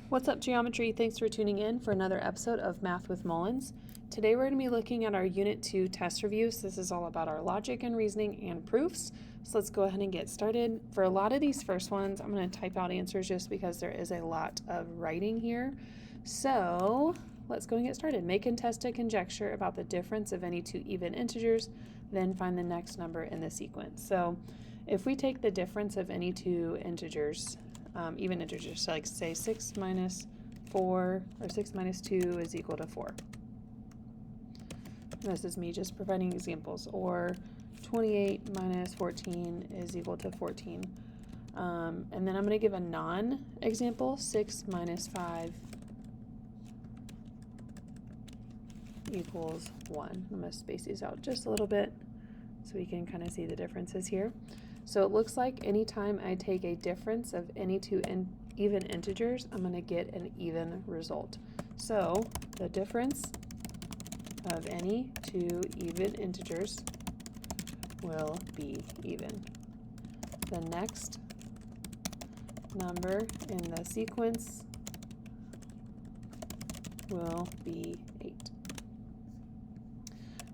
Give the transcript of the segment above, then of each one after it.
What's up, geometry? Thanks for tuning in for another episode of Math with Mullins. Today we're going to be looking at our Unit 2 test reviews. This is all about our logic and reasoning and proofs. So let's go ahead and get started. For a lot of these first ones, I'm going to type out answers just because there is a lot of writing here. So let's go and get started. Make and test a conjecture about the difference of any two even integers, then find the next number in the sequence. So if we take the difference of any two integers, even integers, so like say 6 minus 4 or 6 minus 2 is equal to 4. This is me just providing examples. Or 28 minus 14 is equal to 14. And then I'm going to give a non-example. 6 minus 5 equals 1. I'm going to space these out just a little bit so we can kind of see the differences here. So it looks like anytime I take a difference of any two even integers, I'm going to get an even result. So the difference of any two even integers will be even. The next number in the sequence will be 8.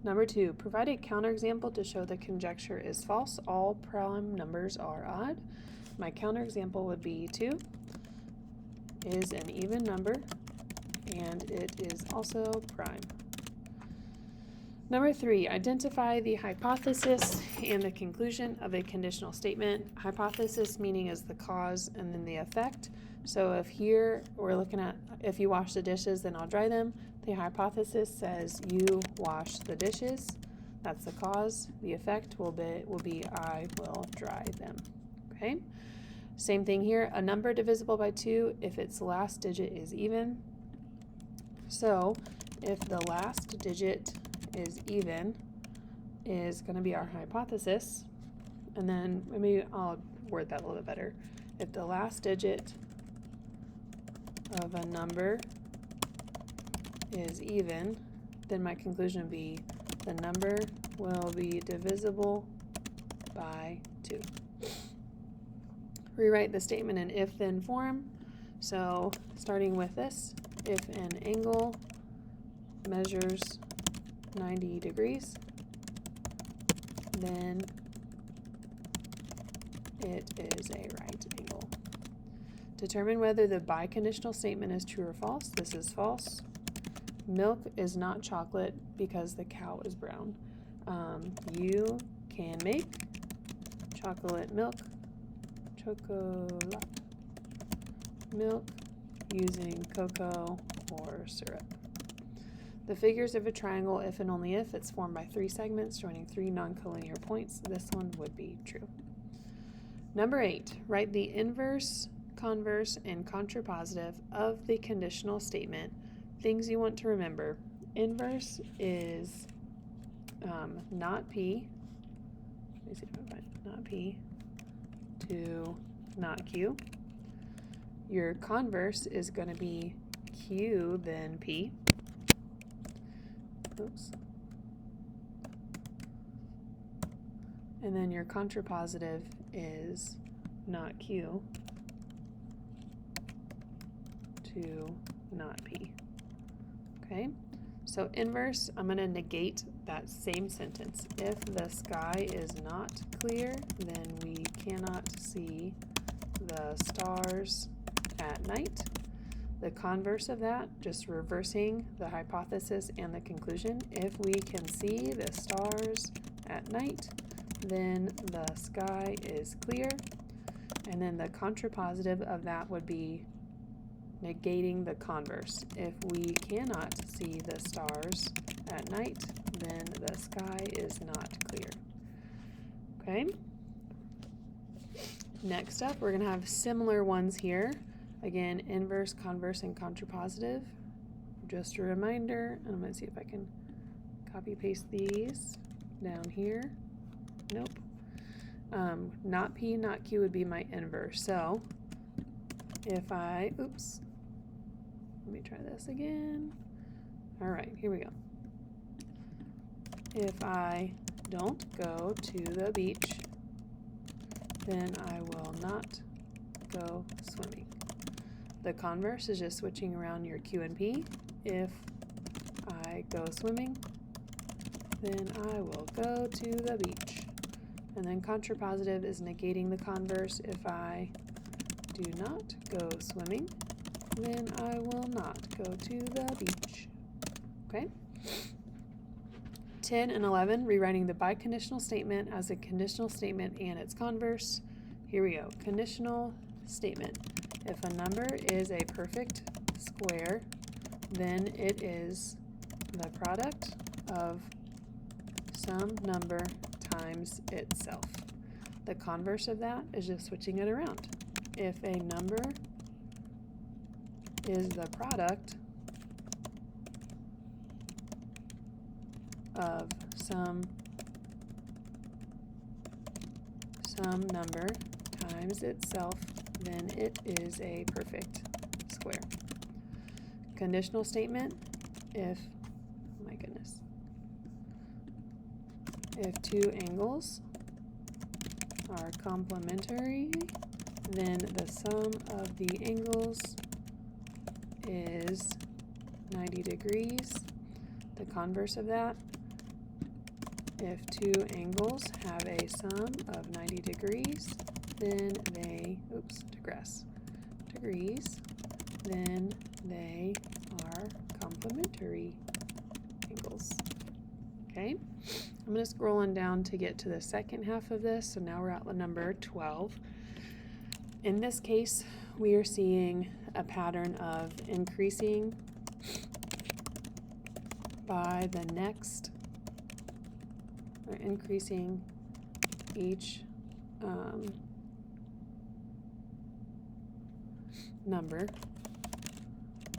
Number 2, provide a counterexample to show the conjecture is false. All prime numbers are odd. My counterexample would be 2 is an even number and it is also prime. Number 3, identify the hypothesis and the conclusion of a conditional statement. Hypothesis meaning is the cause and then the effect. So if here we're looking at if you wash the dishes, then I'll dry them. The hypothesis says you wash the dishes. That's the cause. The effect will be I will dry them. Okay? Same thing here. A number divisible by 2 if its last digit is even. So if the last digit is even is going to be our hypothesis. And then maybe I'll word that a little bit better. If the last digit of a number is even, then my conclusion would be the number will be divisible by 2. Rewrite the statement in if-then form. So starting with this, if an angle measures 90 degrees, then it is a right angle. Determine whether the biconditional statement is true or false. This is false. Milk is not chocolate because the cow is brown. You can make chocolate milk using cocoa or syrup. The figures of a triangle, if and only if it's formed by 3 segments joining 3 non-collinear points. This one would be true. Number 8, write the inverse, converse, and contrapositive of the conditional statement. Things you want to remember. Inverse is not P. Let me see if I can find it. Not P to not Q. Your converse is going to be Q then P. Oops. And then your contrapositive is not Q to not P. Okay, so inverse, I'm going to negate that same sentence. If the sky is not clear, then we cannot see the stars at night. The converse of that, just reversing the hypothesis and the conclusion. If we can see the stars at night, then the sky is clear. And then the contrapositive of that would be negating the converse. If we cannot see the stars at night, then the sky is not clear. Okay? Next up, we're going to have similar ones here. Again, inverse, converse, and contrapositive. Just a reminder, and I'm going to see if I can copy paste these down here. Nope. Not P, not Q would be my inverse. So if I, let me try this again. All right, here we go. If I don't go to the beach, then I will not go swimming. The converse is just switching around your Q and P. If I go swimming, then I will go to the beach. And then contrapositive is negating the converse. If I do not go swimming, then I will not go to the beach. Okay? 10 and 11, rewriting the biconditional statement as a conditional statement and its converse. Here we go. Conditional statement. If a number is a perfect square, then it is the product of some number times itself. The converse of that is just switching it around. If a number is the product of some number times itself, then it is a perfect square. Conditional statement, if two angles are complementary, then the sum of the angles is 90 degrees. The converse of that, if two angles have a sum of 90 degrees, then they, then they are complementary angles. Okay, I'm going to scroll on down to get to the second half of this. So now we're at the number 12. In this case, we are seeing a pattern of increasing by the next, or increasing each number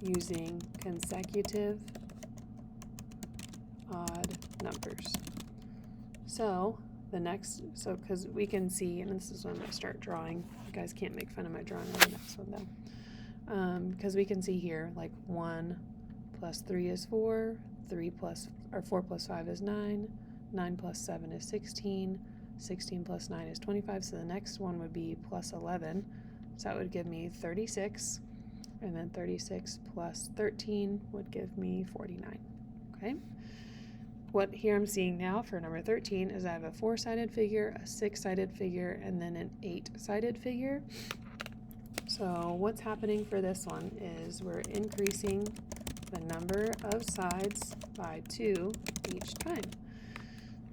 using consecutive odd numbers. So the next, because we can see, and this is when I'm going to start drawing. You guys can't make fun of my drawing on the next one though. Because we can see here, like 1 plus 3 is 4, 4 plus 5 is 9, 9 plus 7 is 16, 16 plus 9 is 25, so the next one would be plus 11, so that would give me 36, and then 36 plus 13 would give me 49, okay? What here I'm seeing now for number 13 is I have a 4-sided figure, a 6-sided figure, and then an 8-sided figure. So what's happening for this one is we're increasing the number of sides by 2 each time.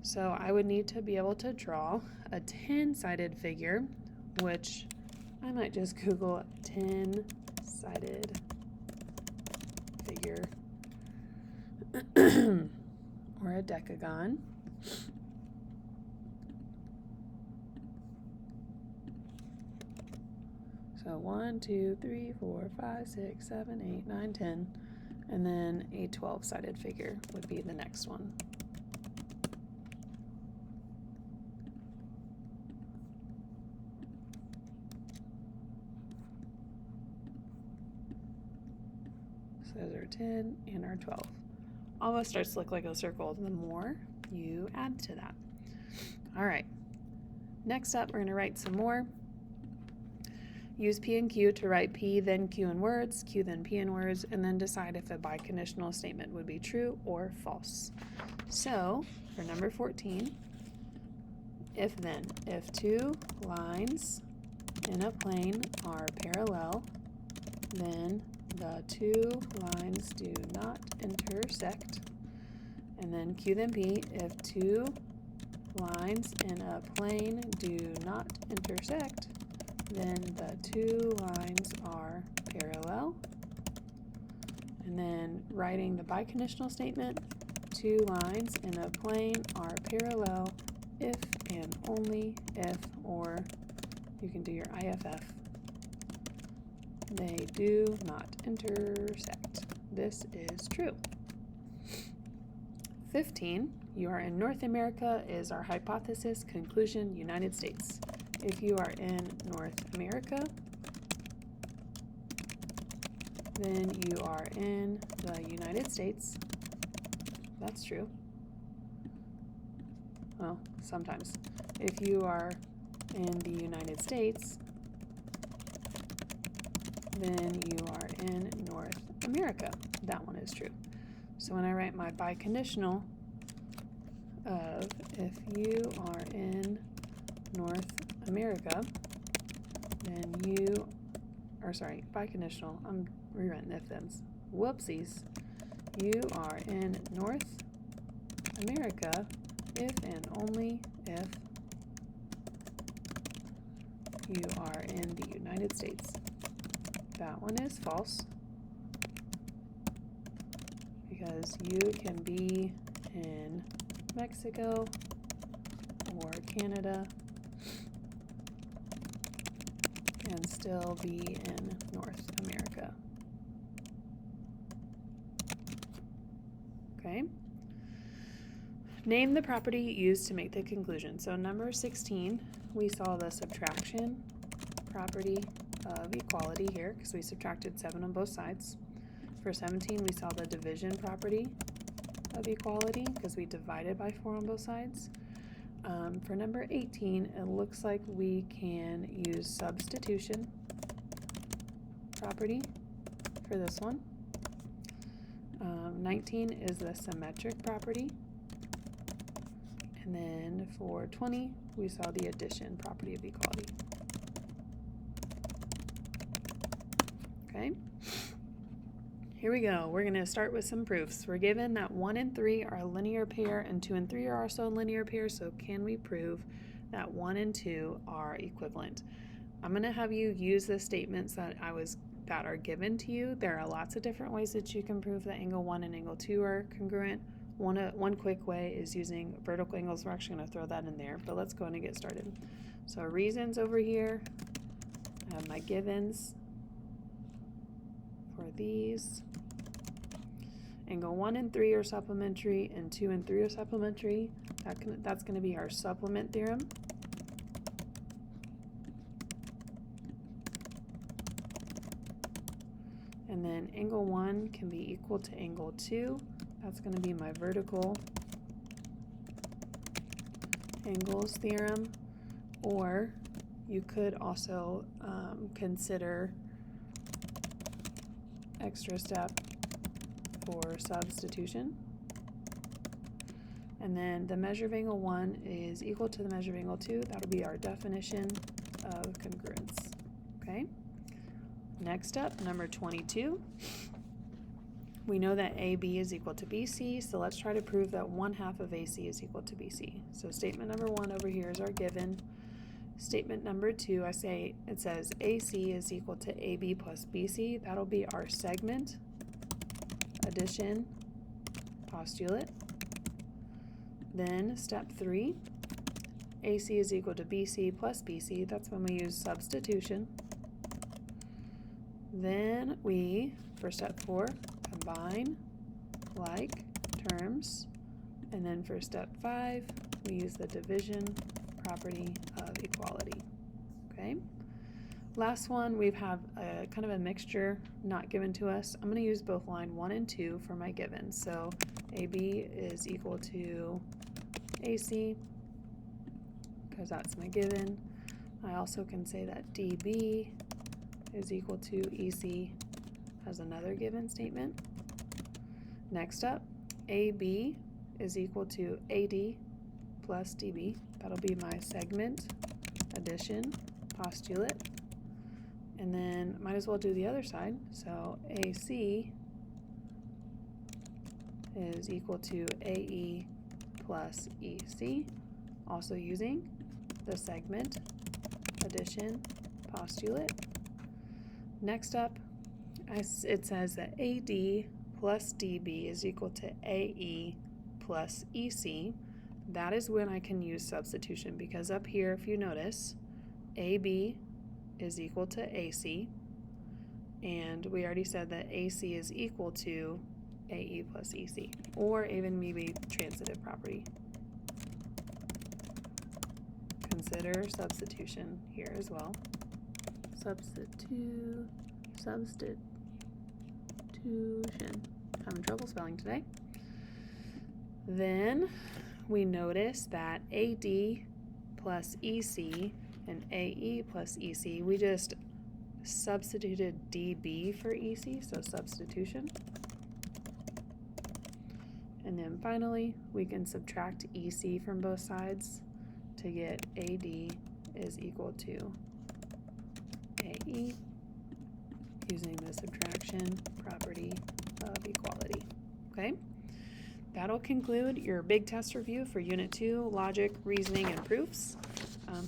So I would need to be able to draw a 10-sided figure, which I might just Google 10-sided figure or a decagon. So 1, 2, 3, 4, 5, 6, 7, 8, 9, 10, and then a 12-sided figure would be the next one. So those are 10 and our 12. Almost starts to look like a circle the more you add to that. All right, next up we're going to write some more. Use P and Q to write P, then Q in words, Q then P in words, and then decide if a biconditional statement would be true or false. So, for number 14, if then, if two lines in a plane are parallel, then the two lines do not intersect. And then Q then P, if two lines in a plane do not intersect, then the two lines are parallel. And then writing the biconditional statement, two lines in a plane are parallel if and only if, or you can do your IFF, they do not intersect. This is true. 15, you are in North America is our hypothesis, conclusion, United States. If you are in North America, then you are in the United States. That's true. Well, sometimes. If you are in the United States, then you are in North America. That one is true. So when I write my biconditional of if you are in North America, then you, or sorry, biconditional, I'm rewriting if-thens. Whoopsies. You are in North America if and only if you are in the United States. That one is false, because you can be in Mexico or Canada and still be in North America. Okay. Name the property used to make the conclusion. So number 16, we saw the subtraction property of equality here because we subtracted 7 on both sides. For 17, we saw the division property of equality because we divided by 4 on both sides. For number 18, it looks like we can use substitution property for this one. 19 is the symmetric property. And then for 20, we saw the addition property of equality. Okay. Here we go. We're going to start with some proofs. We're given that 1 and 3 are a linear pair and 2 and 3 are also a linear pair. So can we prove that 1 and 2 are equivalent? I'm going to have you use the statements that are given to you. There are lots of different ways that you can prove that angle 1 and angle 2 are congruent. One quick way is using vertical angles. We're actually going to throw that in there, but let's go ahead and get started. So reasons over here. I have my givens for these. Angle 1 and 3 are supplementary, and 2 and 3 are supplementary. That's going to be our supplement theorem. And then angle 1 can be equal to angle 2. That's going to be my vertical angles theorem. Or you could also consider extra step for substitution. And then the measure of angle 1 is equal to the measure of angle 2. That'll be our definition of congruence. Okay. Next up, number 22. We know that AB is equal to BC, so let's try to prove that 1/2 of AC is equal to BC. So statement number 1 over here is our given. Statement number 2, it says AC is equal to AB plus BC. That'll be our segment addition postulate. Then step 3, AC is equal to BC plus BC. That's when we use substitution. Then we, for step 4, combine like terms. And then for step 5, we use the division property of equality. Okay. Last one, we have a kind of a mixture not given to us. I'm going to use both line 1 and 2 for my given. So AB is equal to AC because that's my given. I also can say that DB is equal to EC as another given statement. Next up, AB is equal to AD plus DB. That'll be my segment addition postulate. And then might as well do the other side. So AC is equal to AE plus EC, also using the segment addition postulate. Next up, it says that AD plus DB is equal to AE plus EC. That is when I can use substitution, because up here, if you notice, AB is equal to AC, and we already said that AC is equal to AE plus EC, or even maybe transitive property. Consider substitution here as well. Substitution. Having trouble spelling today. Then we notice that AD plus EC and AE plus EC, we just substituted dB for EC, so substitution. And then finally, we can subtract EC from both sides to get AD is equal to AE using the subtraction property of equality. Okay? That'll conclude your big test review for Unit 2, Logic, Reasoning, and Proofs.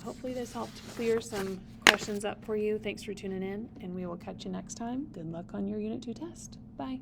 Hopefully this helped clear some questions up for you. Thanks for tuning in, and we will catch you next time. Good luck on your Unit 2 test. Bye.